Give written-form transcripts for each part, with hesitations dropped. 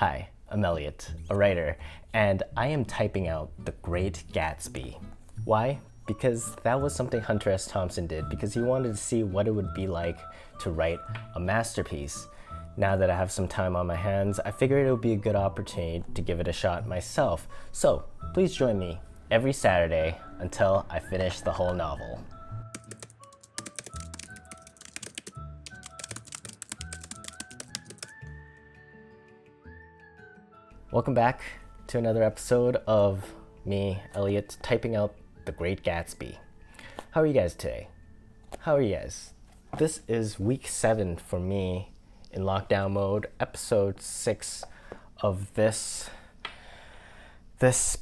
Hi, I'm Elliot, a writer, and I am typing out The Great Gatsby. Why? Because that was something Hunter S Thompson did, because he wanted to see what it would be like to write a masterpiece. Now that I have some time on my hands, I figured it would be a good opportunity to give it a shot myself. So, please join me every Saturday until I finish the whole novel. Welcome back to another episode of me, Elliot, typing out The Great Gatsby. How are you guys today? How are you guys? This is week 7 for me in lockdown mode, episode 6 of this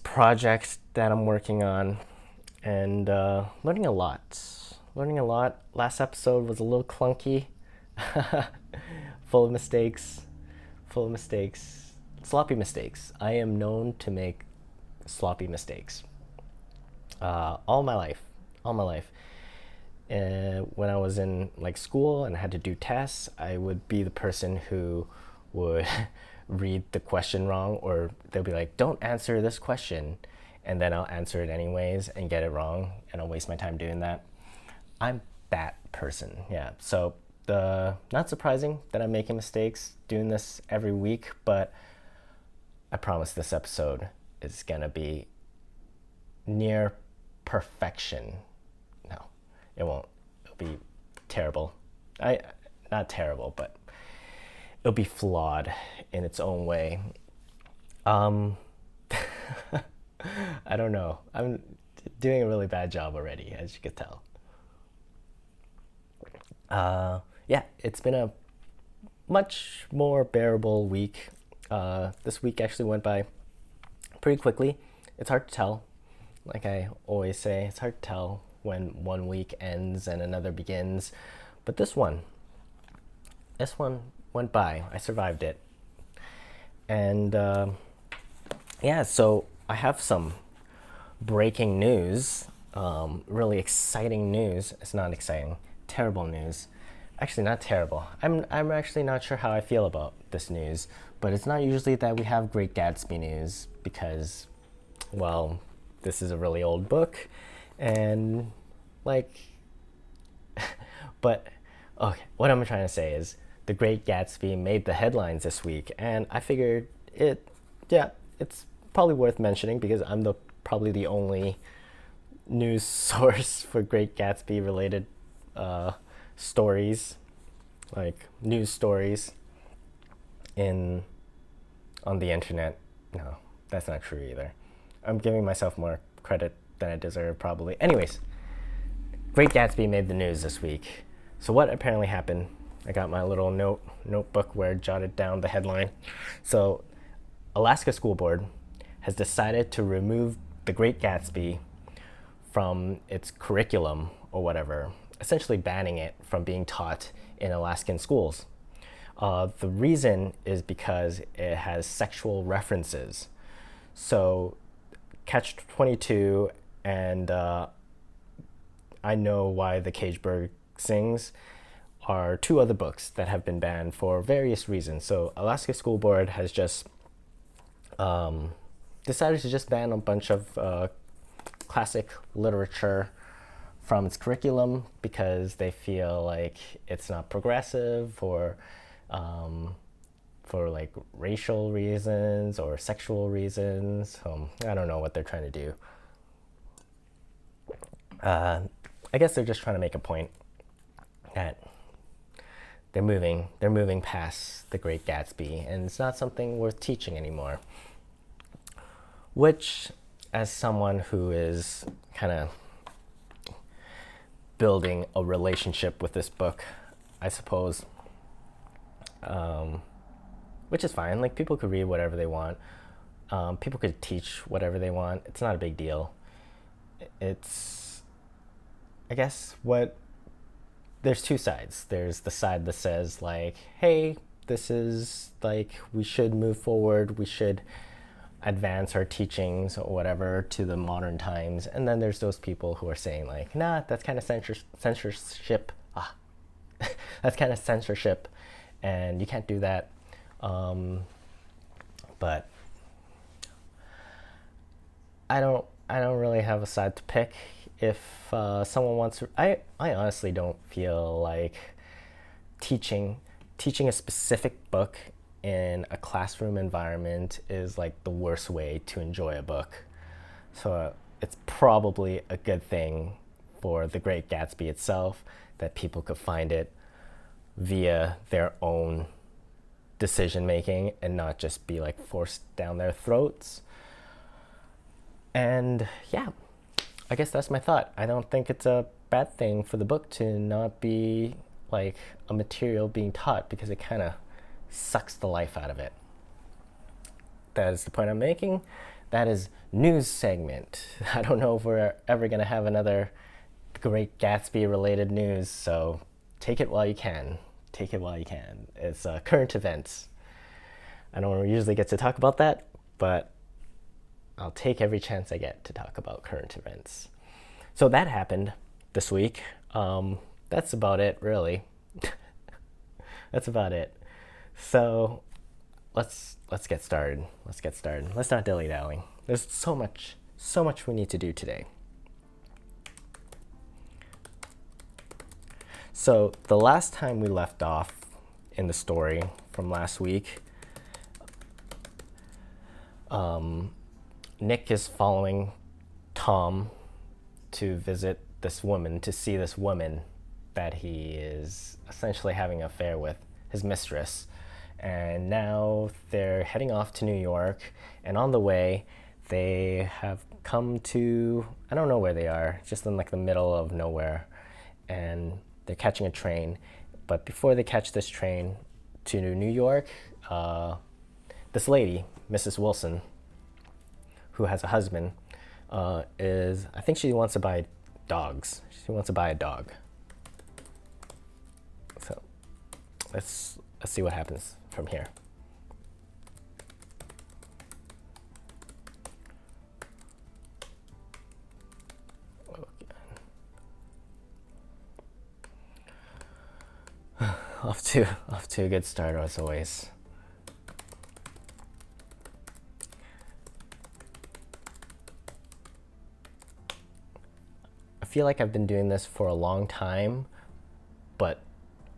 project that I'm working on, and learning a lot. Last episode was a little clunky, full of mistakes, sloppy mistakes. I am known to make sloppy mistakes. All my life. When I was in school and I had to do tests, I would be the person who would read the question wrong, or they'll be like, "Don't answer this question," and then I'll answer it anyways and get it wrong, and I'll waste my time doing that. I'm that person. Yeah. So not surprising that I'm making mistakes doing this every week, but I promise this episode is gonna be near perfection. No, it won't. It'll be terrible. Not terrible, but it'll be flawed in its own way. I don't know. I'm doing a really bad job already, as you could tell. Yeah, it's been a much more bearable week. This week actually went by pretty quickly. It's hard to tell. Like I always say, it's hard to tell when one week ends and another begins. But this one went by. I survived it. And yeah, so I have some breaking news, really exciting news. It's not exciting, terrible news. Actually, not terrible. I'm actually not sure how I feel about this news, but it's not usually that we have Great Gatsby news because, well, this is a really old book, and but okay, what I'm trying to say is The Great Gatsby made the headlines this week, and I figured it's probably worth mentioning because I'm probably the only news source for Great Gatsby related stories, like news stories on the internet. No, that's not true either. I'm giving myself more credit than I deserve, probably. Anyways, Great Gatsby made the news this week. So what apparently happened? I got my little notebook where I jotted down the headline. So, Alaska School Board has decided to remove The Great Gatsby from its curriculum or whatever, essentially banning it from being taught in Alaskan schools. The reason is because it has sexual references. So, Catch-22 and I Know Why the Caged Bird Sings are two other books that have been banned for various reasons. So Alaska School Board has just decided to just ban a bunch of classic literature from its curriculum because they feel like it's not progressive, or for racial reasons or sexual reasons. I don't know what they're trying to do. I guess they're just trying to make a point that they're moving past The Great Gatsby, and it's not something worth teaching anymore. Which, as someone who is kind of building a relationship with this book, I suppose, which is fine. Like, people could read whatever they want. People could teach whatever they want. It's not a big deal. It's, I guess, there's two sides. There's the side that says, like, hey, this is, we should move forward. We should advance our teachings or whatever to the modern times. And then there's those people who are saying, like, nah, that's kind of censorship. That's kind of censorship, and you can't do that. But I don't really have a side to pick. If someone wants to, I honestly don't feel like teaching teaching a specific book in a classroom environment is like the worst way to enjoy a book. So it's probably a good thing for The Great Gatsby itself that people could find it via their own decision making and not just be like forced down their throats. And yeah, I guess that's my thought. I don't think it's a bad thing for the book to not be like a material being taught because it kind of sucks the life out of it. That is the point I'm making. That is news segment. I don't know if we're ever going to have another Great Gatsby related news, so take it while you can. Take it while you can. It's current events. I don't usually get to talk about that, but I'll take every chance I get to talk about current events. So that happened this week. That's about it, really. That's about it. So let's get started. Let's get started. Let's not dilly-dally. There's so much we need to do today. So the last time we left off in the story from last week, Nick is following Tom to visit this woman, to see this woman that he is essentially having an affair with, his mistress. And now they're heading off to New York, and on the way they have come to, I don't know where they are, just in like the middle of nowhere, and they're catching a train. But before they catch this train to New York, this lady, Mrs. Wilson, who has a husband, I think she wants to buy dogs. She wants to buy a dog. So let's see what happens from here. Off to a good start as always. I feel like I've been doing this for a long time, but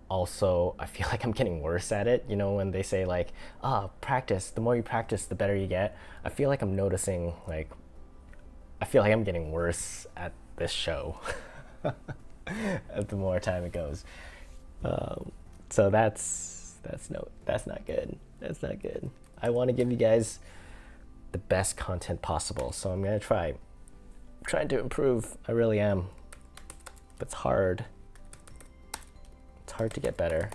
also I feel like I'm getting worse at it. You know, when they say like, practice, the more you practice, the better you get. I feel like I'm noticing, like, I feel like I'm getting worse at this show the more time it goes. So that's not good. That's not good. I want to give you guys the best content possible, so I'm gonna trying to improve. I really am, but it's hard. It's hard to get better.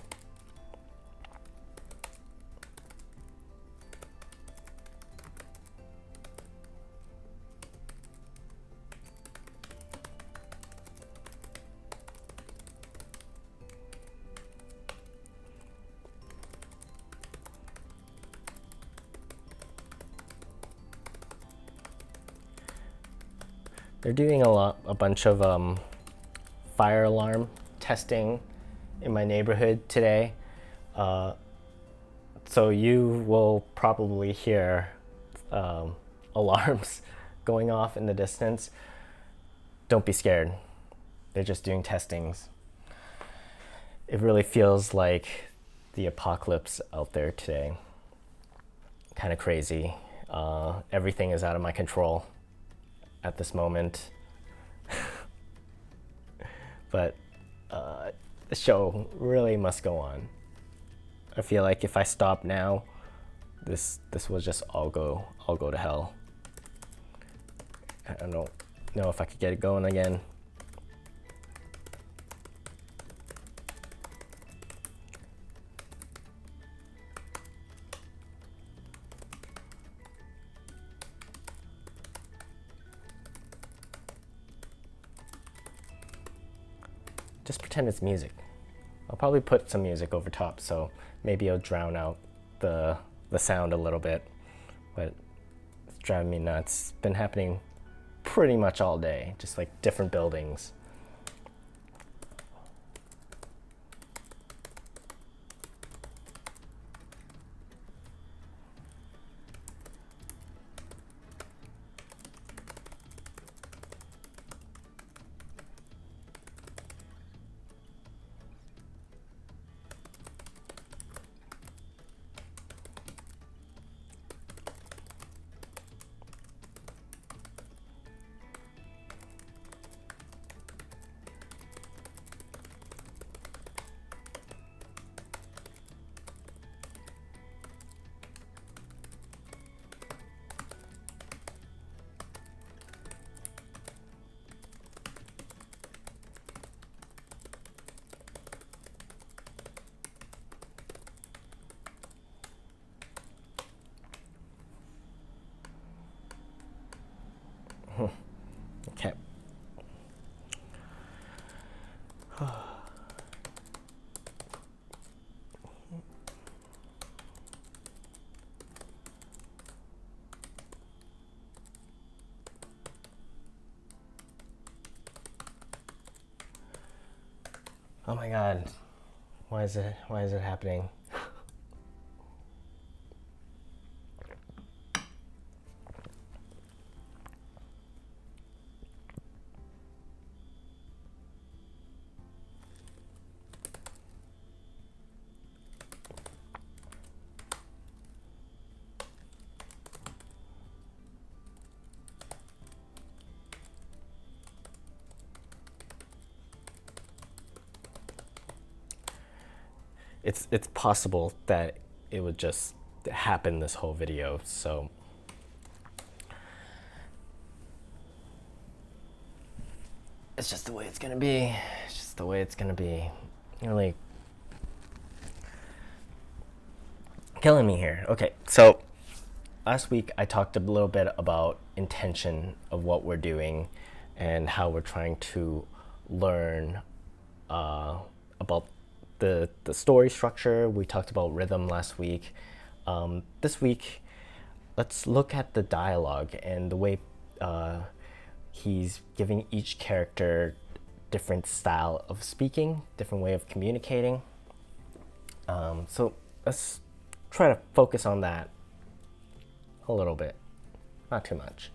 They're doing a bunch of fire alarm testing in my neighborhood today. So you will probably hear alarms going off in the distance. Don't be scared. They're just doing testings. It really feels like the apocalypse out there today. Kind of crazy. Everything is out of my control at this moment. But the show really must go on. I feel like if I stop now, this will just all go to hell. I don't know if I could get it going again. Just pretend it's music. I'll probably put some music over top, so maybe it'll drown out the sound a little bit. But it's driving me nuts. It's been happening pretty much all day, just like different buildings. Okay. Oh my god. Why is it happening? It's possible that it would just happen this whole video, so it's just the way it's gonna be. It's just the way it's gonna be. Really killing me here. Okay, so last week I talked a little bit about intention of what we're doing and how we're trying to learn about the story structure. We talked about rhythm last week. This week, let's look at the dialogue and the way he's giving each character different style of speaking, different way of communicating. So let's try to focus on that a little bit, not too much.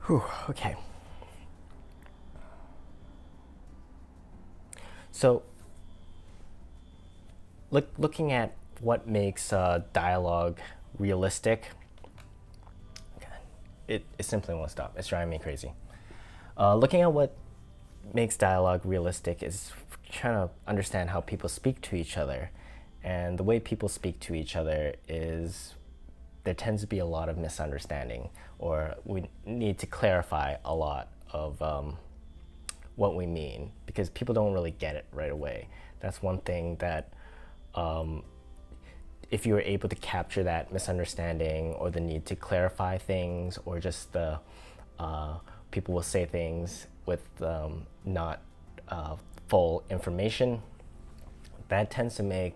Whew, okay. So, looking at what makes dialogue realistic, it simply won't stop. It's driving me crazy. Looking at what makes dialogue realistic is trying to understand how people speak to each other. And the way people speak to each other is there tends to be a lot of misunderstanding, or we need to clarify a lot of what we mean, because people don't really get it right away. That's one thing that if you were able to capture that misunderstanding or the need to clarify things, or just the people will say things with not full information, that tends to make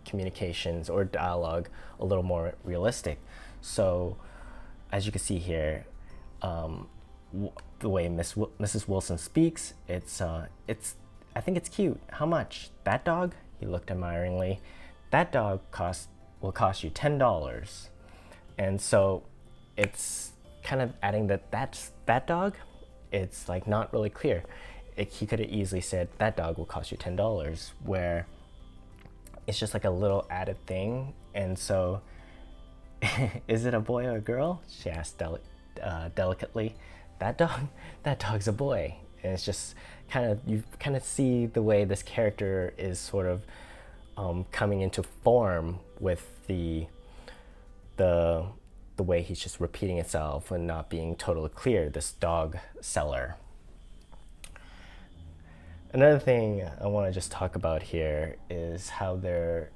communications or dialogue a little more realistic. So as you can see here, the way Mrs. Wilson speaks, it's I think it's cute. How much? That dog? He looked admiringly. That dog will cost you $10. And so it's kind of adding that's that dog. It's like not really clear. He could have easily said that dog will cost you $10, where it's just like a little added thing. And so Is it a boy or a girl? She asked delicately. That dog, that dog's a boy. And it's just you kind of see the way this character is sort of coming into form with the the way he's just repeating itself and not being totally clear. This dog seller. Another thing I want to just talk about here is how there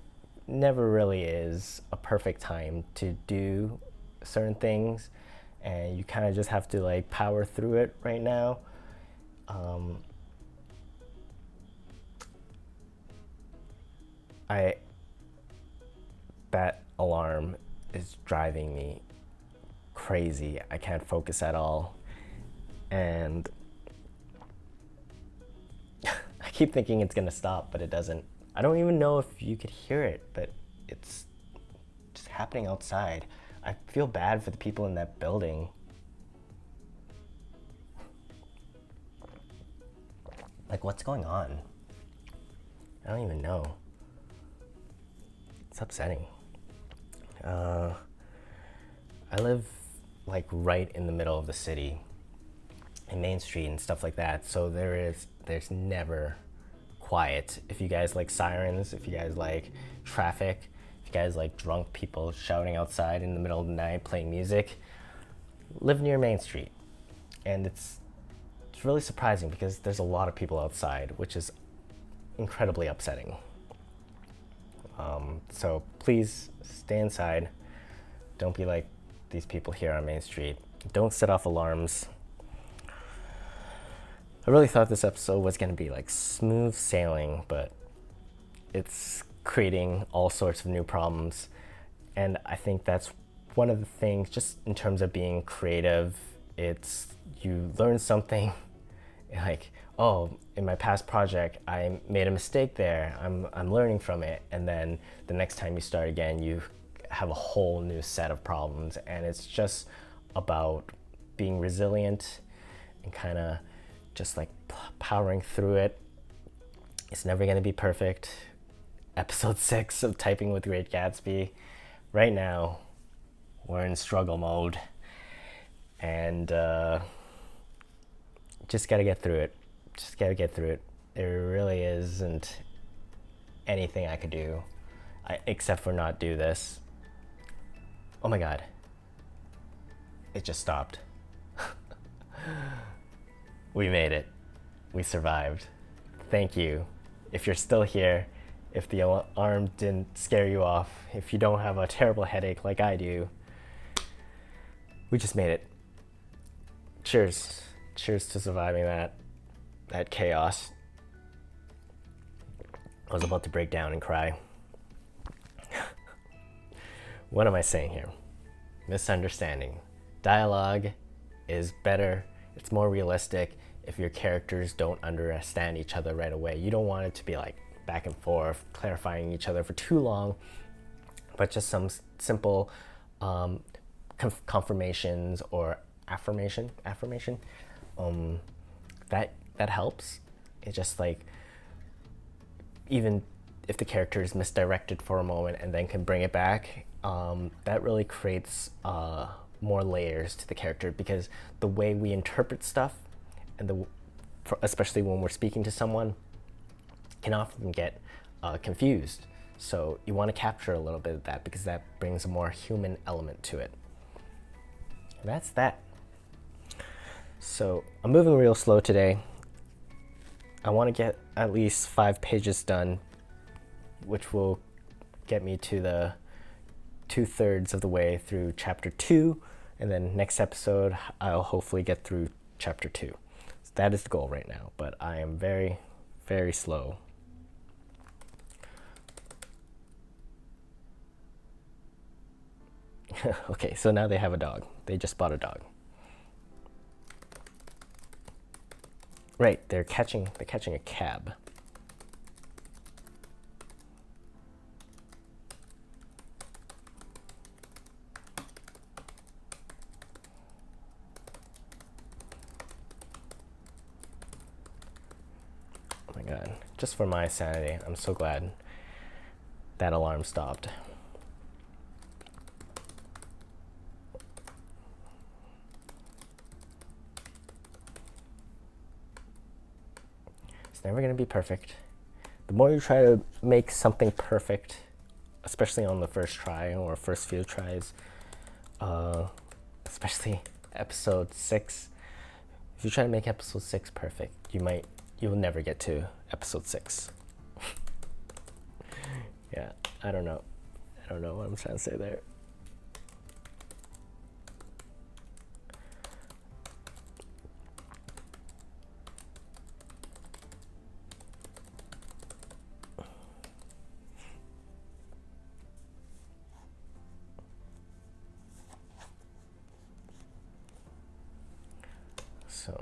never really is a perfect time to do certain things, and you kind of just have to like power through it right now. I That alarm is driving me crazy. I can't focus at all, and I keep thinking it's gonna stop, but it doesn't. I don't even know if you could hear it, but it's just happening outside. I feel bad for the people in that building. Like, what's going on? I don't even know. It's upsetting. I live like right in the middle of the city, in Main Street and stuff like that. So there's never quiet. If you guys like sirens, if you guys like traffic, if you guys like drunk people shouting outside in the middle of the night playing music, live near Main Street. And it's really surprising because there's a lot of people outside, which is incredibly upsetting. So please stay inside. Don't be like these people here on Main Street. Don't set off alarms. I really thought this episode was going to be like smooth sailing, but it's creating all sorts of new problems. And I think that's one of the things, just in terms of being creative, it's you learn something like, oh, in my past project, I made a mistake there. I'm learning from it. And then the next time you start again, you have a whole new set of problems. And it's just about being resilient and kind of just like powering through it. It's never going to be perfect. Episode 6 of Typing with Great Gatsby. Right now, we're in struggle mode. And just got to get through it. Just got to get through it. There really isn't anything I could do except for not do this. Oh my God. It just stopped. We made it. We survived. Thank you. If you're still here, if the alarm didn't scare you off, if you don't have a terrible headache like I do, we just made it. Cheers. Cheers to surviving that chaos. I was about to break down and cry. What am I saying here? Misunderstanding. Dialogue is better. It's more realistic if your characters don't understand each other right away. You don't want it to be like back and forth, clarifying each other for too long, but just some simple confirmations or affirmation. That helps. It's just like, even if the character is misdirected for a moment and then can bring it back, that really creates more layers to the character, because the way we interpret stuff, and especially when we're speaking to someone, can often get confused. So you want to capture a little bit of that, because that brings a more human element to it. And that's that. So I'm moving real slow today. I want to get at least 5 pages done, which will get me to the 2/3 of the way through chapter 2, and then next episode I'll hopefully get through chapter 2. So that is the goal right now, but I am very, very slow. Okay, so now they have a dog. They just bought a dog. Right, they're catching a cab. Oh my God, just for my sanity, I'm so glad that alarm stopped. It's never going to be perfect. The more you try to make something perfect, especially on the first try or first few tries, especially episode 6, if you try to make episode 6 perfect, you'll never get to episode 6. Yeah, I don't know what I'm trying to say there. So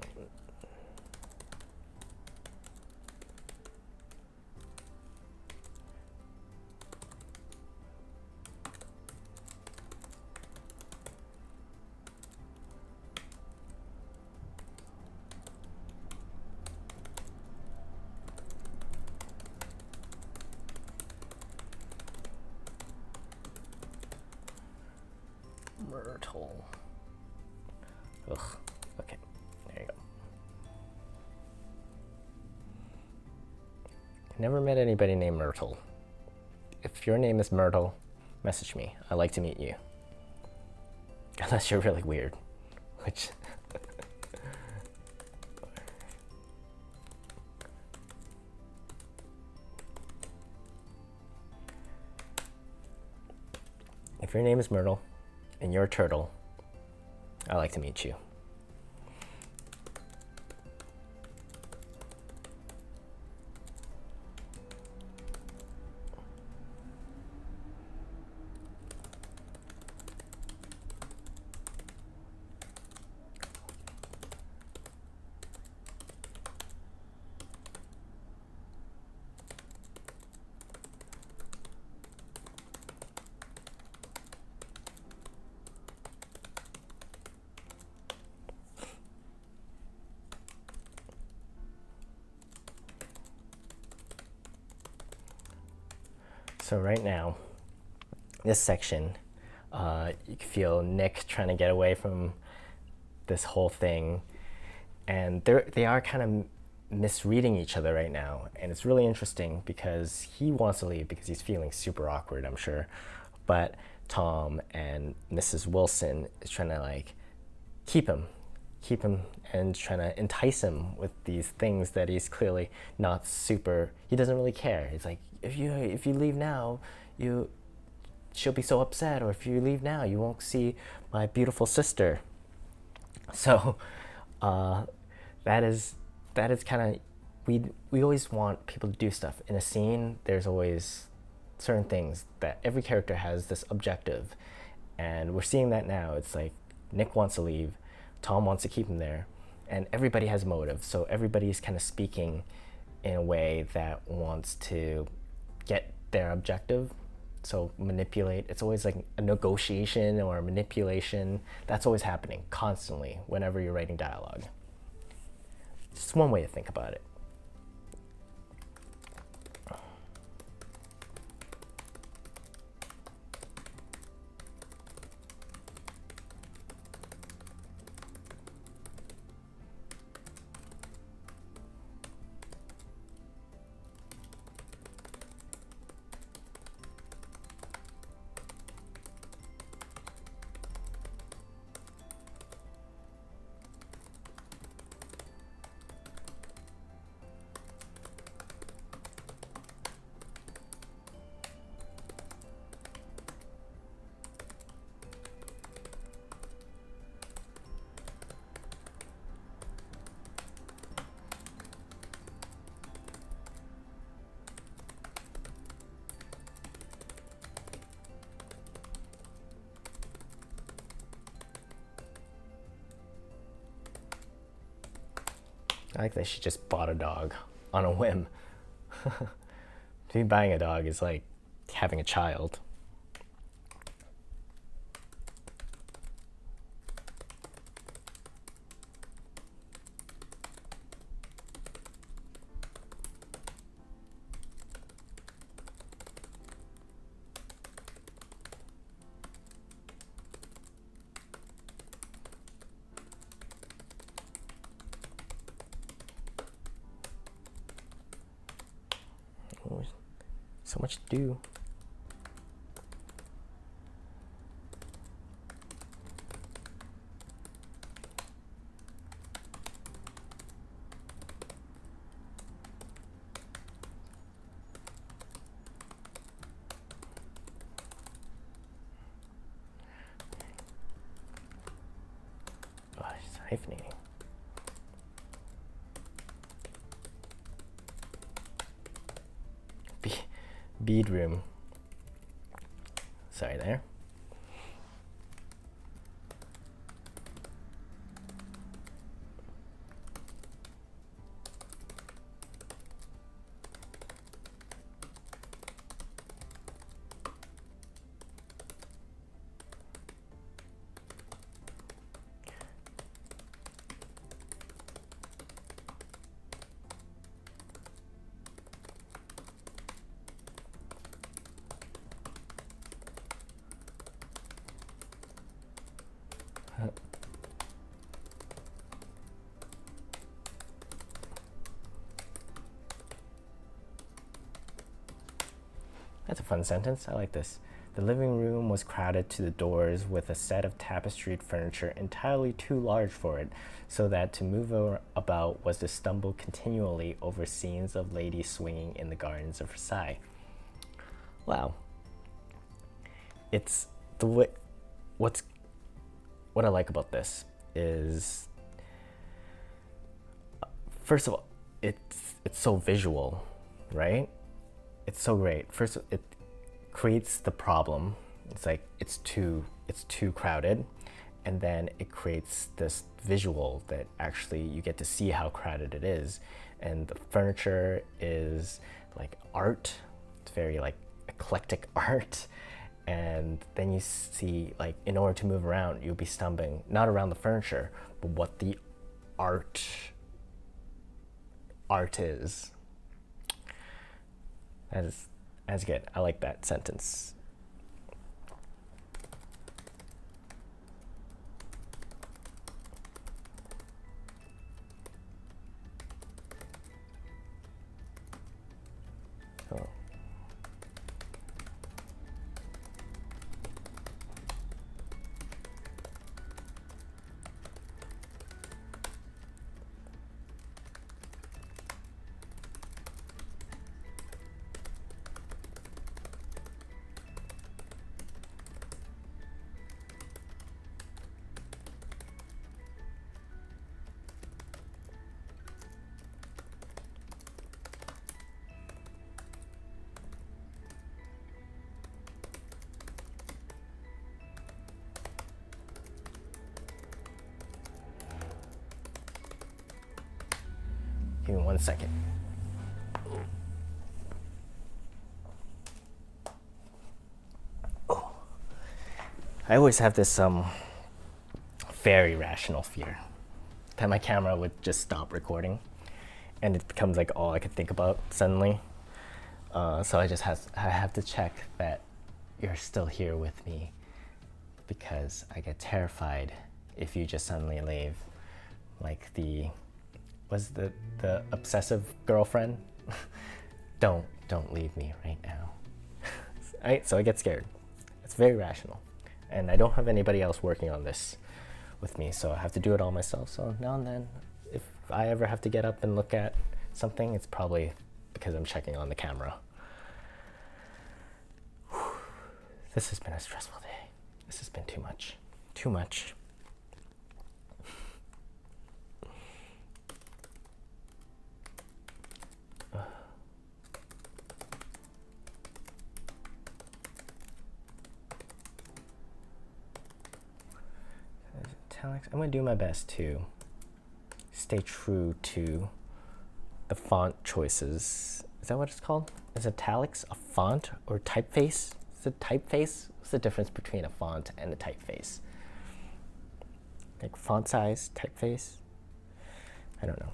Myrtle. Ugh. Okay. There you go. Never met anybody named Myrtle. If your name is Myrtle, message me. I'd like to meet you. Unless you're really weird. Which... If your name is Myrtle and you're a turtle, I'd like to meet you. So right now, this section, you can feel Nick trying to get away from this whole thing, and they are kind of misreading each other right now, and it's really interesting because he wants to leave because he's feeling super awkward, I'm sure, but Tom and Mrs. Wilson is trying to like keep him and trying to entice him with these things that he's clearly not super, he doesn't really care. It's like, if you leave now, she'll be so upset, or if you leave now, you won't see my beautiful sister. So that is kind of, we always want people to do stuff. In a scene, there's always certain things that every character has this objective, and we're seeing that now. It's like Nick wants to leave, Tom wants to keep him there, and everybody has motive. So everybody's kind of speaking in a way that wants to get their objective. So manipulate, it's always like a negotiation or a manipulation. That's always happening constantly whenever you're writing dialogue. Just one way to think about it. I like that she just bought a dog on a whim. To me, buying a dog is like having a child. So much to do. Oh, it's hyphenating. Bead room. Sorry there. That's a fun sentence. I like this. The living room was crowded to the doors with a set of tapestried furniture entirely too large for it, so that to move about was to stumble continually over scenes of ladies swinging in the gardens of Versailles. Wow. It's the way. What I like about this is, first of all, it's so visual, right? It's so great. First, it creates the problem. It's like it's too crowded, and then it creates this visual that actually you get to see how crowded it is, and the furniture is like art. It's very like eclectic art, and then you see like in order to move around, you'll be stumbling not around the furniture, but what the art is. That's good. I like that sentence. Oh. Give me 1 second. Oh. I always have this very rational fear that my camera would just stop recording, and it becomes like all I could think about suddenly. So I have to check that you're still here with me, because I get terrified if you just suddenly leave, like the obsessive girlfriend. don't leave me right now. So I get scared. It's very rational, and I don't have anybody else working on this with me, so I have to do it all myself. So now and then, if I ever have to get up and look at something, it's probably because I'm checking on the camera. This has been a stressful day. This has been too much. I'm going to do my best to stay true to the font choices. Is that what it's called? Is italics a font or typeface? Is it typeface? What's the difference between a font and a typeface? Like font size, typeface? I don't know.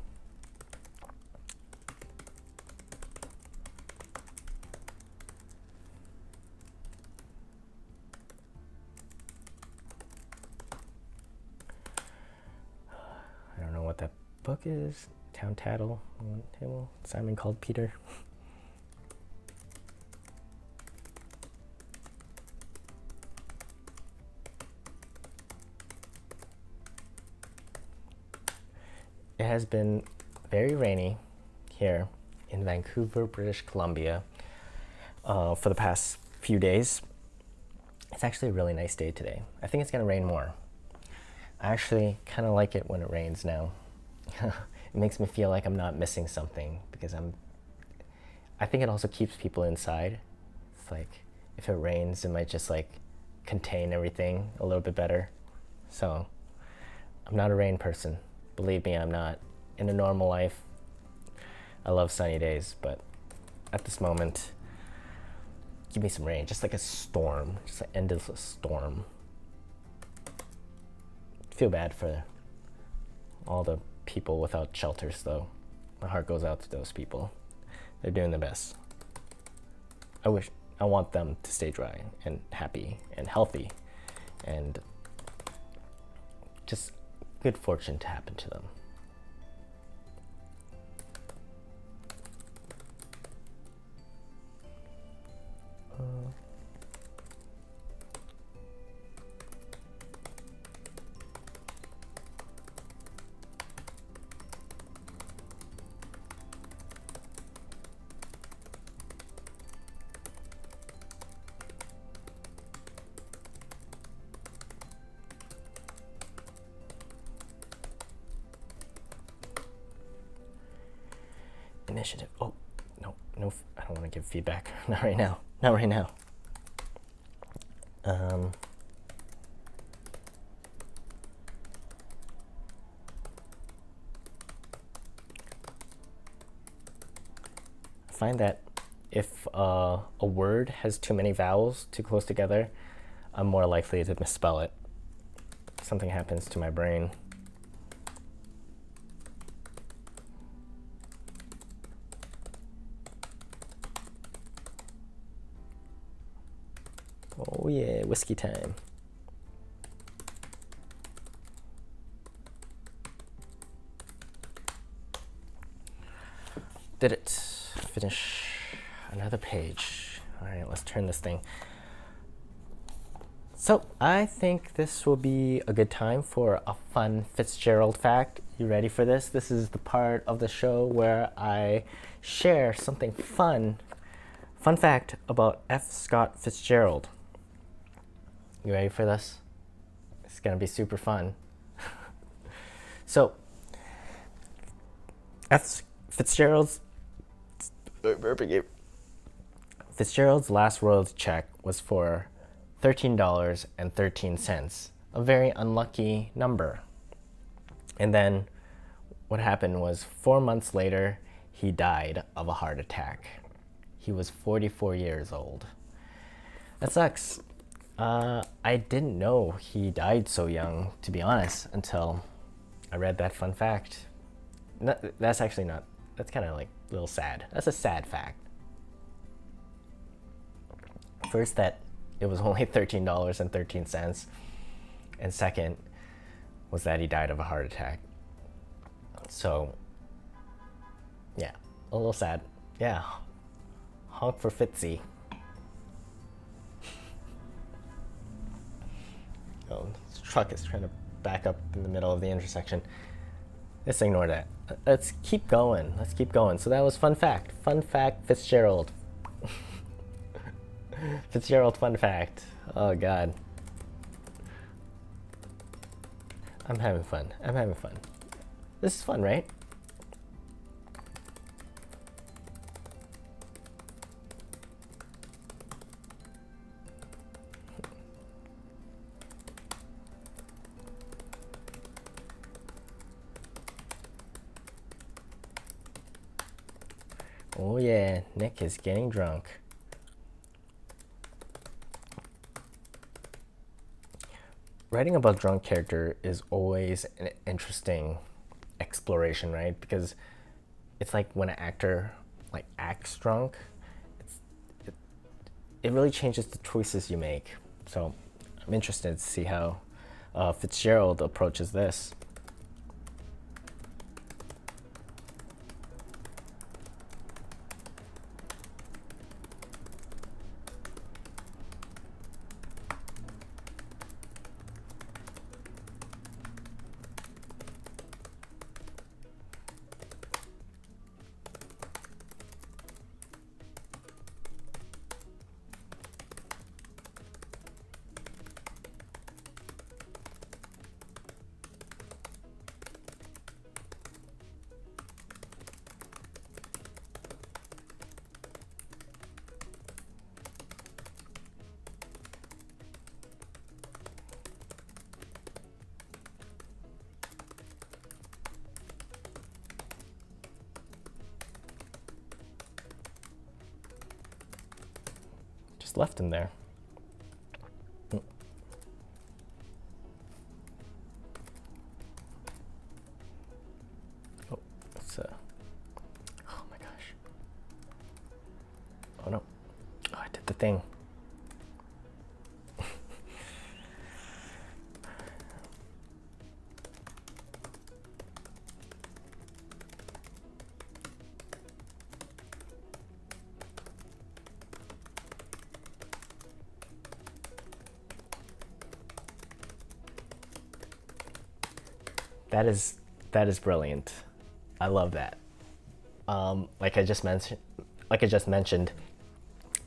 What that book is. Town Tattle, Simon Called Peter. it has been very rainy here in Vancouver, British Columbia, for the past few days. It's actually a really nice day today. I think it's going to rain more. I actually kind of like it when it rains now. It makes me feel like I'm not missing something because I think it also keeps people inside. It's like if it rains, it might just like contain everything a little bit better. So I'm not a rain person. Believe me, I'm not. In a normal life, I love sunny days, but at this moment, give me some rain, just like a storm, just an endless storm. Feel bad for all the people without shelters, though. My heart goes out to those people. They're doing the best. I want them to stay dry and happy and healthy and just good fortune to happen to them. Initiative. Oh, no, I don't want to give feedback. Not right now. I find that if a word has too many vowels too close together, I'm more likely to misspell it. Something happens to my brain. Oh yeah, whiskey time. Did it. Finish another page. All right, let's turn this thing. So I think this will be a good time for a fun Fitzgerald fact. You ready for this? This is the part of the show where I share something fun fact about F. Scott Fitzgerald. You ready for this? It's gonna be super fun. So, Fitzgerald's last royalty check was for $13.13, a very unlucky number. And then what happened was 4 months later, he died of a heart attack. He was 44 years old. That sucks. I didn't know he died so young, to be honest, until I read that fun fact. That's actually not, that's kind of like a little sad. That's a sad fact. First, that it was only $13.13, and second was that he died of a heart attack. So, yeah, a little sad. Yeah, honk for Fitzy. Oh, this truck is trying to back up in the middle of the intersection. Let's ignore that. Let's keep going. So that was fun fact. Fun fact, Fitzgerald. Fitzgerald fun fact. Oh, God. I'm having fun. This is fun, right? Oh yeah, Nick is getting drunk. Writing about drunk character is always an interesting exploration, right? Because it's like when an actor like acts drunk, it really changes the choices you make. So I'm interested to see how Fitzgerald approaches this. just left him there. Oh, it's oh my gosh. Oh no. Oh, I did the thing. That is brilliant. I love that. Like I just mentioned,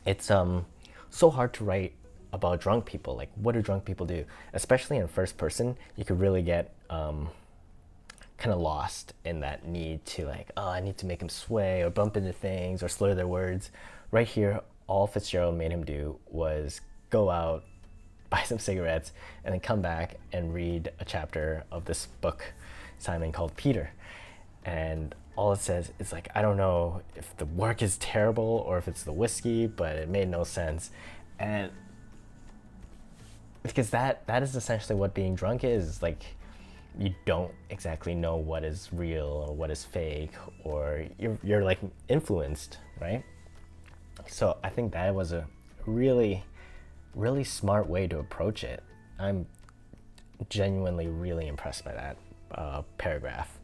it's so hard to write about drunk people. Like, what do drunk people do? Especially in first person, you could really get kind of lost in that need to, like, oh, I need to make them sway or bump into things or slur their words. Right here, all Fitzgerald made him do was go out, buy some cigarettes, and then come back and read a chapter of this book Simon called Peter. And all it says is, like, I don't know if the work is terrible or if it's the whiskey, but it made no sense. And because that is essentially what being drunk is. Like, you don't exactly know what is real or what is fake, or you're like influenced, right? So I think that was a really smart way to approach it. I'm genuinely really impressed by that paragraph.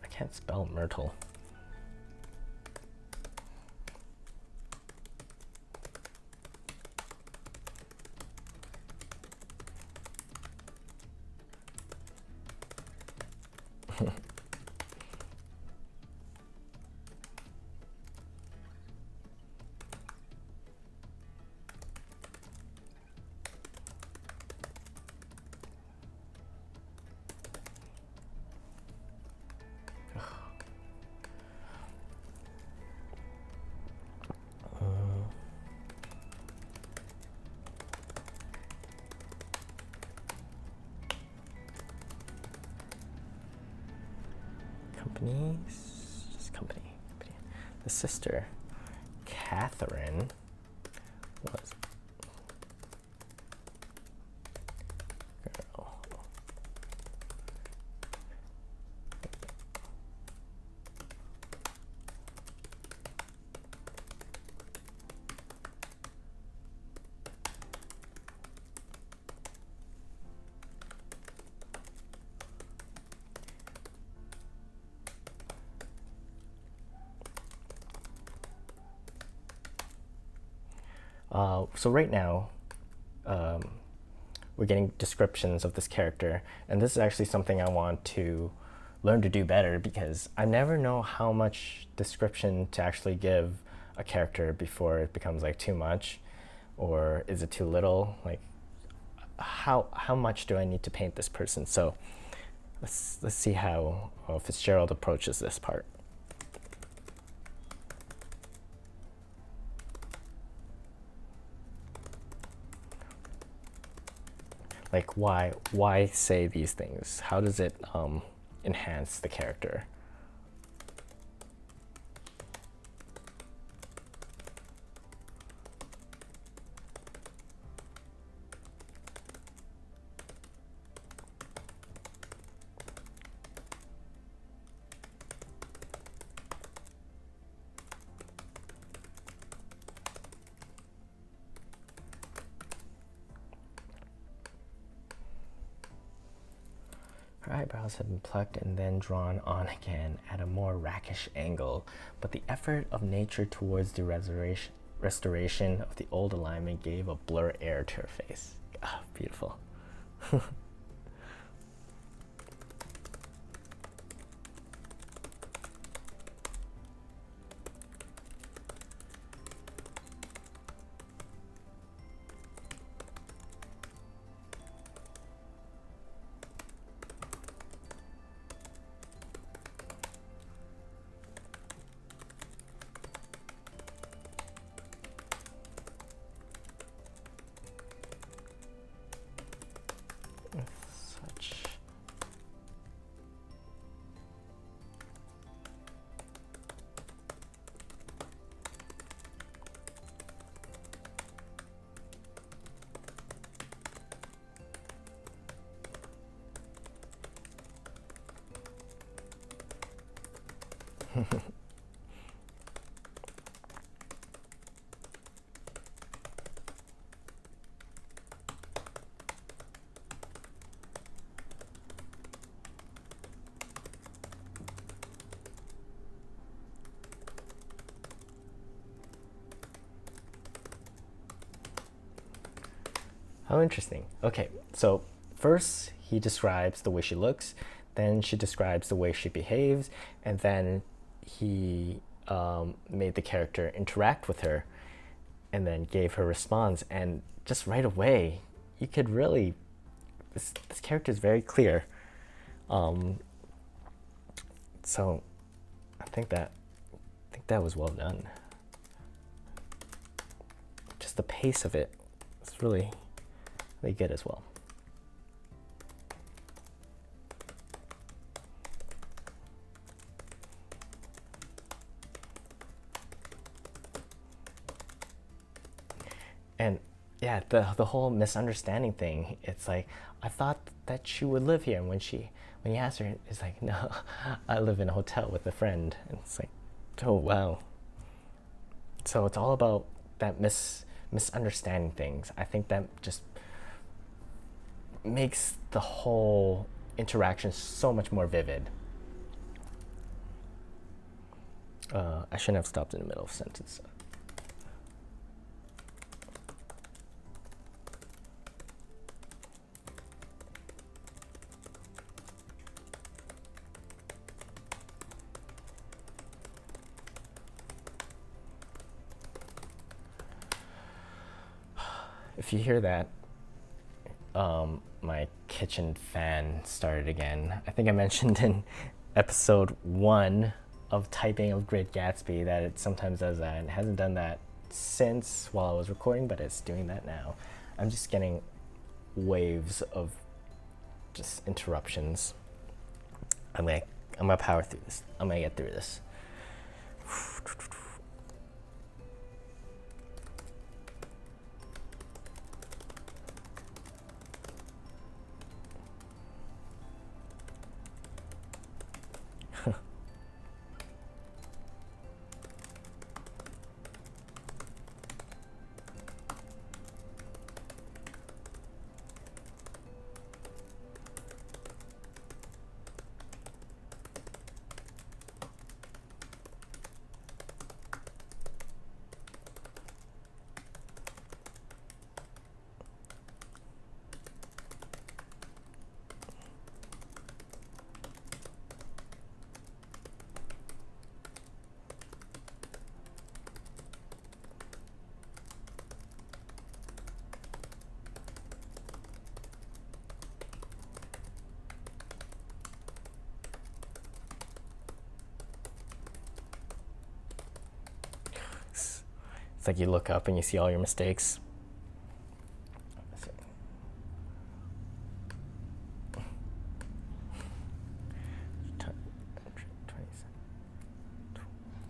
I can't spell Myrtle. Company. The sister, Catherine, was girl. So right now, we're getting descriptions of this character, and this is actually something I want to learn to do better, because I never know how much description to actually give a character before it becomes like too much, or is it too little? Like, how much do I need to paint this person? So let's see how Fitzgerald approaches this part. Like, why say these things? How does it enhance the character? Her eyebrows have been plucked and then drawn on again at a more rakish angle, but the effort of nature towards the restoration of the old alignment gave a blur air to her face. Ah, beautiful. How interesting. Okay, so first he describes the way she looks, then she describes the way she behaves, and then he made the character interact with her and then gave her response. And just right away, you could really, this character is very clear. So I think that was well done. Just the pace of it is really good as well. And yeah, the whole misunderstanding thing, it's like, I thought that she would live here. And when you asked her, it's like, no, I live in a hotel with a friend. And it's like, oh wow. So it's all about that misunderstanding things. I think that just makes the whole interaction so much more vivid. I shouldn't have stopped in the middle of a sentence. If you hear that, my kitchen fan started again. I think I mentioned in episode 1 of typing of Great Gatsby that it sometimes does that, and it hasn't done that since while I was recording, but it's doing that now. I'm just getting waves of just interruptions. I'm gonna power through this. I'm gonna get through this. 'Cause like you look up and you see all your mistakes.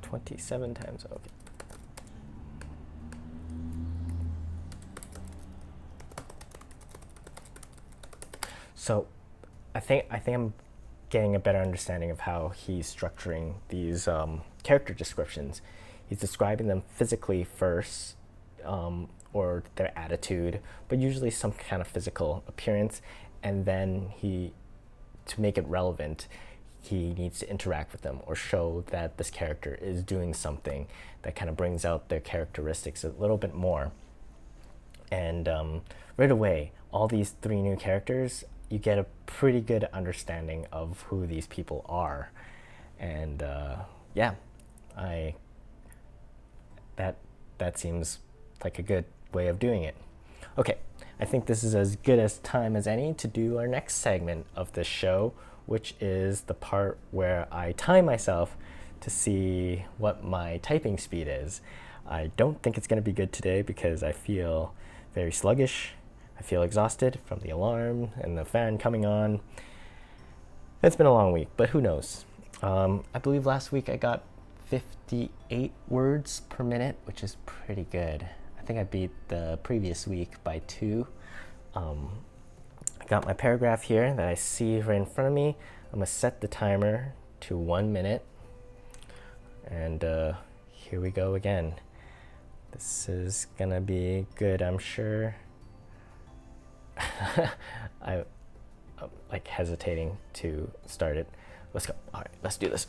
27 times, okay. So I think I'm getting a better understanding of how he's structuring these character descriptions. He's describing them physically first, or their attitude, but usually some kind of physical appearance, and then to make it relevant, he needs to interact with them or show that this character is doing something that kind of brings out their characteristics a little bit more. And right away, all these 3 new characters, you get a pretty good understanding of who these people are. And yeah, that seems like a good way of doing it. Okay, I think this is as good as time as any to do our next segment of this show, which is the part where I time myself to see what my typing speed is. I don't think it's going to be good today because I feel very sluggish. I feel exhausted from the alarm and the fan coming on. It's been a long week, but who knows? I believe last week I got 58 words per minute, which is pretty good. I think I beat the previous week by 2. I got my paragraph here that I see right in front of me. I'm gonna set the timer to 1 minute. And here we go again. This is gonna be good, I'm sure. I'm like hesitating to start it. Let's go. All right, let's do this.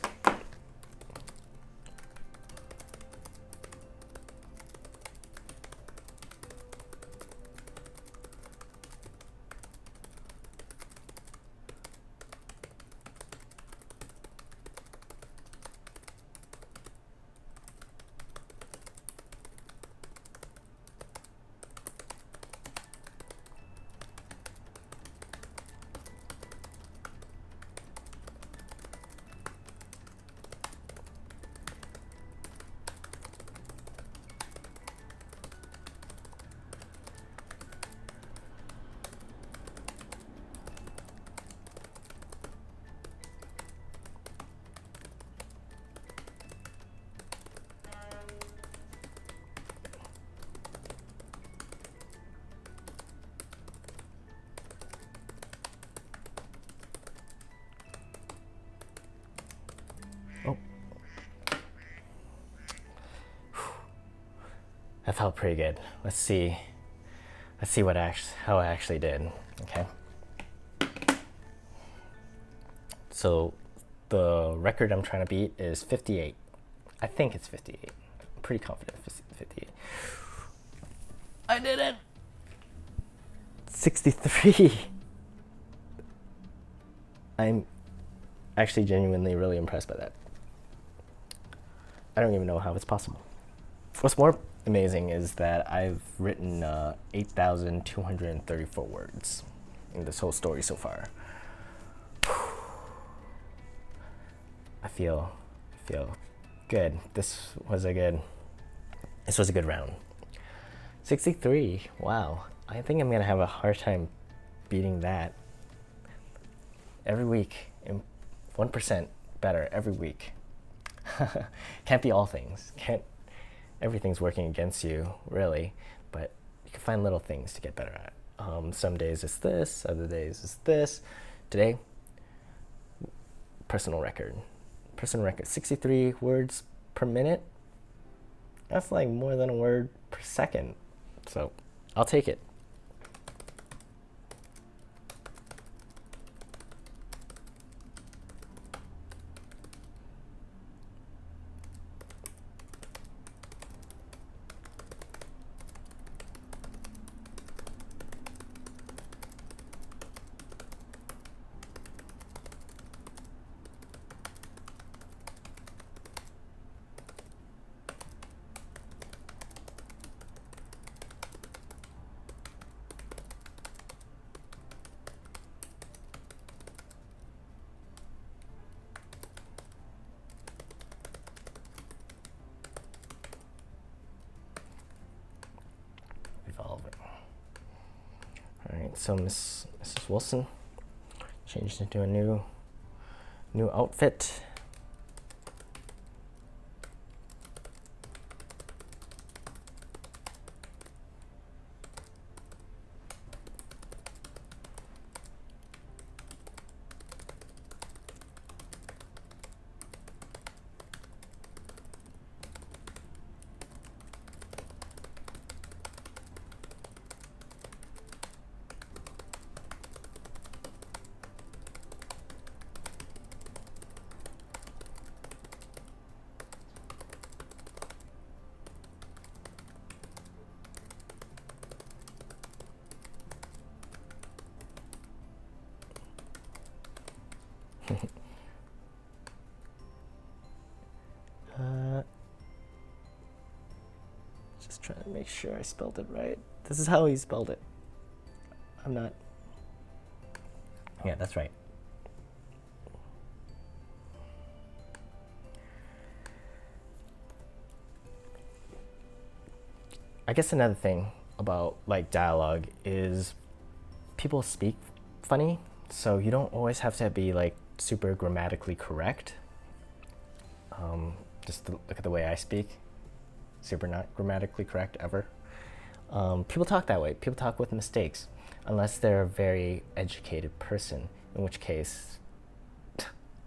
Oh. That felt pretty good. Let's see how I actually did. Okay. So the record I'm trying to beat is 58. I think it's 58. I'm pretty confident it's 58. I did it. 63. I'm actually genuinely really impressed by that. I don't even know how it's possible. What's more amazing is that I've written 8,234 words in this whole story so far. I feel good. This was a good round. 63. Wow. I think I'm gonna have a hard time beating that every week. 1% better every week. Can't be all things. Everything's working against you, really, but you can find little things to get better at. Some days it's this, other days it's this. Today, personal record, 63 words per minute. That's like more than a word per second. So I'll take it. Alright, so Mrs. Wilson changed into a new outfit. Just trying to make sure I spelled it right. This is how he spelled it. I'm not. Yeah, that's right. I guess another thing about like dialogue is people speak funny, so you don't always have to be like super grammatically correct. Just look at the way I speak. Super not grammatically correct ever. People talk that way. People talk with mistakes, unless they're a very educated person, in which case,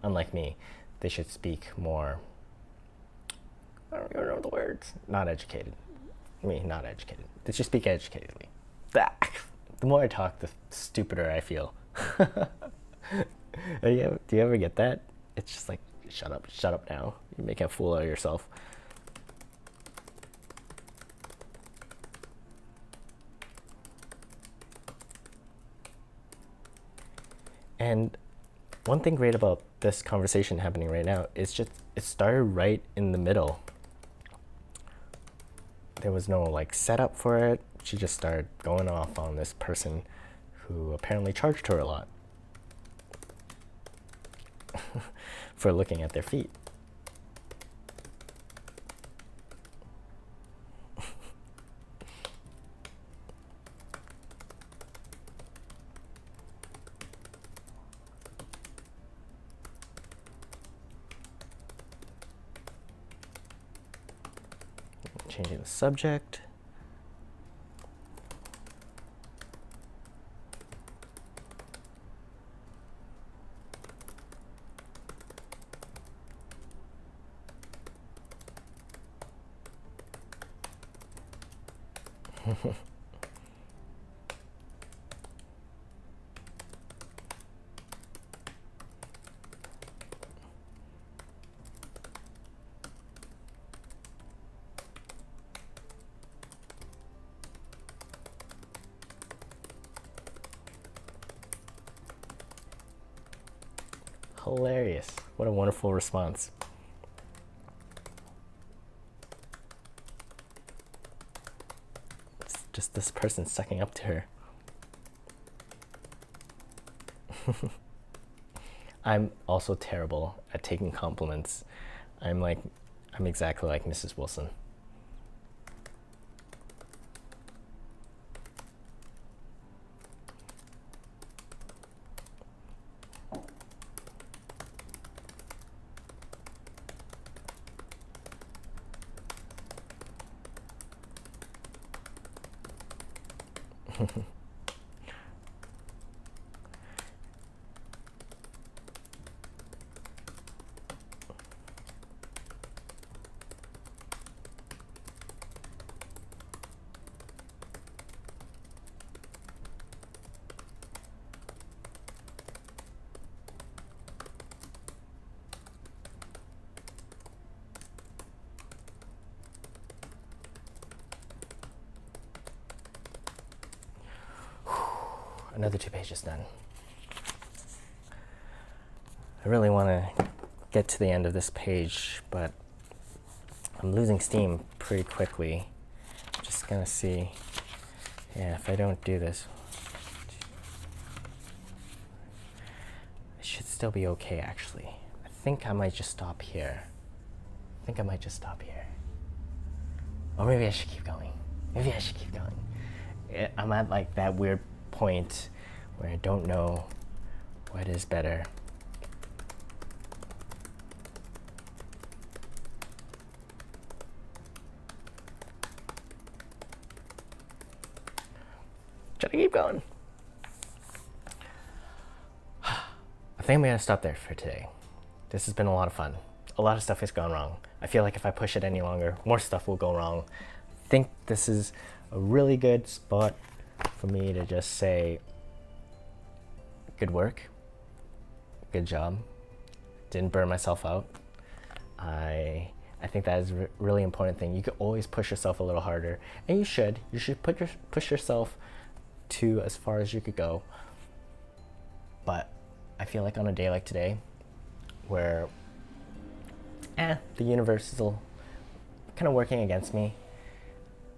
unlike me, they should speak more I don't even know the words. Not educated. Not educated. Did you speak educatedly? The more I talk, the stupider I feel. Do you ever get that? It's just like, shut up now. You're making a fool out of yourself. And one thing great about this conversation happening right now is just it started right in the middle. There was no like setup for it. She just started going off on this person who apparently charged her a lot for looking at their feet. Changing the subject. Hilarious. What a wonderful response. It's just this person sucking up to her. I'm also terrible at taking compliments. I'm exactly like Mrs. Wilson. Another 2 pages done. I really want to get to the end of this page, but I'm losing steam pretty quickly. Just gonna see. Yeah, if I don't do this, it should still be okay actually. I think I might just stop here. Or maybe I should keep going. I'm at like that weird point where I don't know what is better. Should I keep going? I think I'm gonna stop there for today. This has been a lot of fun. A lot of stuff has gone wrong. I feel like if I push it any longer, more stuff will go wrong. I think this is a really good spot for me to just say, good work, good job, didn't burn myself out. I think that is a really important thing. You can always push yourself a little harder, and you should push yourself to as far as you could go. But I feel like on a day like today, where the universe is kind of working against me,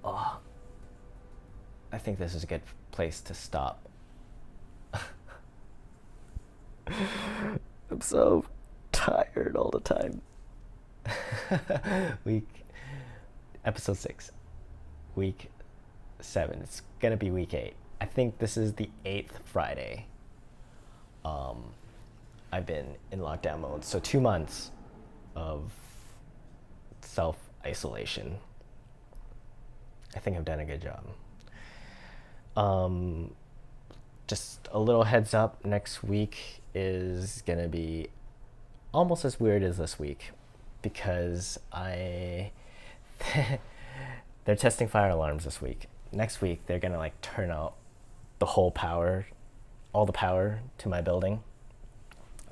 I think this is a good place to stop. I'm so tired all the time. Episode 6, week 7. It's gonna be week 8. I think this is the 8th Friday. I've been in lockdown mode, so 2 months of self-isolation. I think I've done a good job. Just a little heads up, next week is gonna be almost as weird as this week, because I they're testing fire alarms this week. Next week, they're gonna like turn out the whole power, all the power to my building,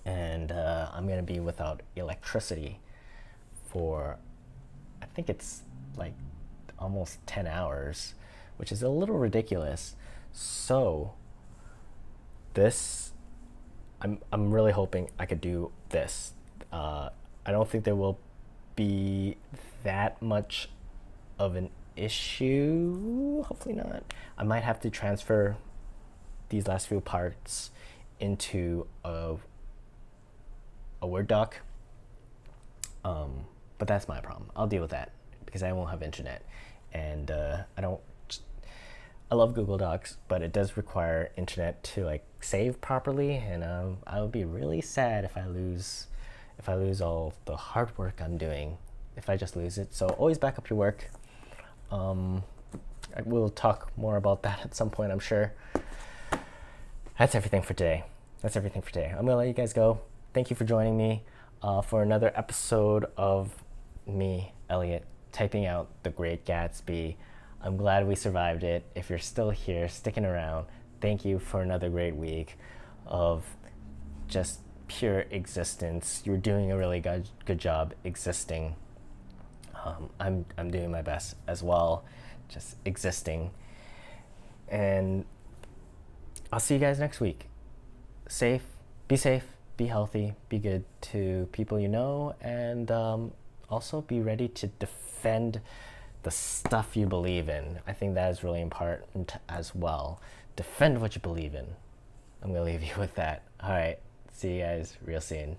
and I'm gonna be without electricity for, I think it's like almost 10 hours, which is a little ridiculous. So this, I'm really hoping I could do this. I don't think there will be that much of an issue. Hopefully not. I might have to transfer these last few parts into a Word doc. But that's my problem. I'll deal with that because I won't have internet, and I love Google Docs, but it does require internet to like save properly, and I would be really sad if I lose all the hard work I'm doing, if I just lose it. So always back up your work. We'll talk more about that at some point, I'm sure. That's everything for today. I'm gonna let you guys go. Thank you for joining me for another episode of me, Elliot, typing out The Great Gatsby. I'm glad we survived it. If you're still here, sticking around, thank you for another great week of just pure existence. You're doing a really good job existing. I'm doing my best as well, just existing. And I'll see you guys next week. Safe, be healthy, be good to people you know, and also be ready to defend the stuff you believe in. I think that is really important as well. Defend what you believe in. I'm gonna leave you with that. All right, see you guys real soon.